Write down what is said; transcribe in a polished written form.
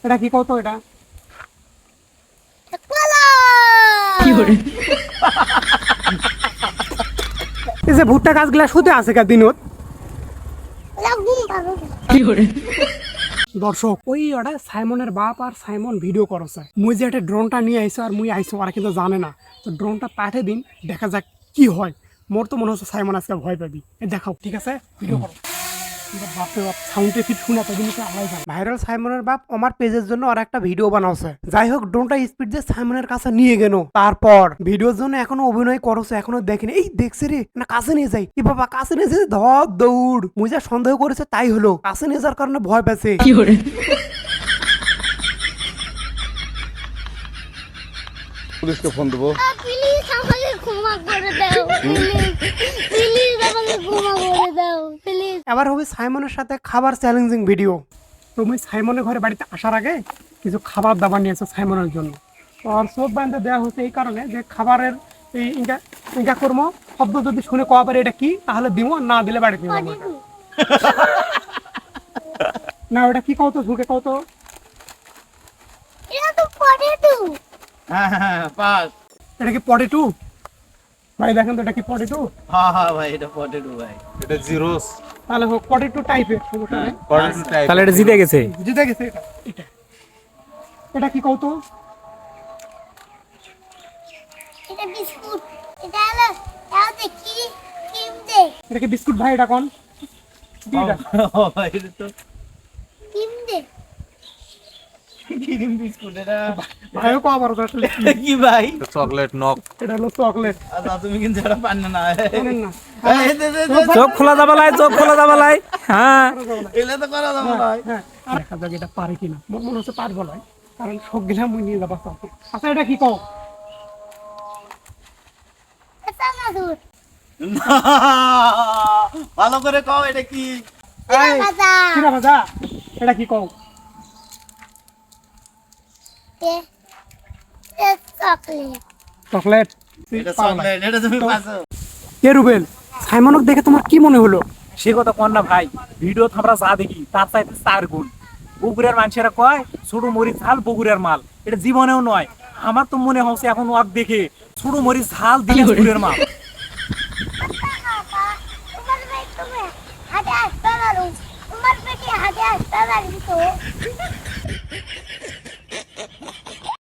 এটা কি কত এটা এই যে ভুট্টা গাছগুলা শুতে আছে কা দিনত দর্শক ওই ওটা সাইমনের বাপ আর সাইমন ভিডিও করছে মুই যে একটা ড্রোনটা নিয়ে আইসো আর মুই আইসো আর কিন্তু জানে না তো ড্রোনটা পাঠিয়ে দিন দেখা যাক কি হয় মোর তো মনে হচ্ছে সাইমন আজকে ভয় পাবি দেখাও ঠিক আছে ভিডিও করো ভাইরাল সাইমনের বাপ আমার পেজের জন্য আর একটা ভিডিও বানাওছে যাই হোক ড্রোনটা স্পিড দিয়ে সাইমনের কাছে নিয়ে গেল তারপর ভিডিওর জন্য এখনো অভিনয় করছে এখনো দেখিনি এই দেখছে রে না কাছে নিয়ে যাই কি বাবা কাছে নিয়ে যেতে ধর দৌড় মুই যা সন্দেহ করেছে তাই হলো কাছে নিয়ে যাওয়ার কারণে ভয় পেয়েছে পুলিশকে ফোন দেবো। প্লিজ আমাকে ক্ষমা করে দাও প্লিজ আমাকে ক্ষমা করে দাও প্লিজ। এবার হবে সাইমনের সাথে খাবার চ্যালেঞ্জিং ভিডিও। তুমি সাইমনের ঘরে বাড়িতে আসার আগে কিছু খাবার দাবার নিয়েছো সাইমনের জন্য। আর সব বান্ধে দেওয়া হচ্ছে এই কারণে যে খাবারের এই ইঙ্কা কর্ম শব্দ যদি শুনে কওয়া পারে এটা কি তাহলে দিব আর না দিলে বাড়িতে দিব না। না ওটা কি কও তো ঝুঁকে কও তো। এটা তো পটেটো। হ্যাঁ হ্যাঁ পাস। এটা কি পটেটো ভাই দেখেন তো এটা কি পটেটো? হ্যাঁ হ্যাঁ ভাই এটা পটেটো ভাই। এটা জিরোস তাহলে হোক পটেটো টাইপের সমস্যা নেই। Potato type. তাহলে এটা জিতে গেছে। জিতে গেছে এটা এটা এটা কি কও তো? এটা বিস্কুট। এটা হলো তাও দেখি ক্রিম দে। এটা কি বিস্কুট ভাই এটা কোন? কি এটা? ও ভাই এটা তো ক্রিম দে। ক্রিম বিস্কুট এটা ভাইও কও পারো তো আসলে এটা কি ভাই? Chocolate knock. এটা হলো চকলেট। আচ্ছা তুমি কিন্তু এটা পান না। জানেন না এই দে দে দে। চোখ খোলা যাবে লাই, চোখ খোলা যাবে লাই। হ্যাঁ এলে তো করা যাবে ভাই। হ্যাঁ আর দেখা যাক এটা পারে কিনা। মোর মনে হচ্ছে পারবো না কারণ সব গিলা মুই নিয়ে যাবা চাও। আচ্ছা এটা কি কও? এটা না দূর। না, ভালো করে কও এটা কি? এই ভাজা। কিরা ভাজা এটা কি কও? এ এ চকলেট। চকলেট। এটা চকলেট এটা তুমি পাছো। কে রুবেল সাইমনক দেখে তোমার কি মনে হলো? সে কথা কন না ভাই, ভিডিও আমরা যা দেখি তার চাইতে 4 গুণ। বগুড়ার মানুষেরা কয় ছোট মরিচ ঝাল বগুড়ার মাল, এটা জীবনেও নয়। আমার তো মনে হচ্ছে এখন ওয়াক দেখে ছোট মরিচ ঝাল দিনাজপুরের মাল। তোমার পেটে হাতে আসতে পারো। তোমার পেটে হাতে আসতে পারবি তো।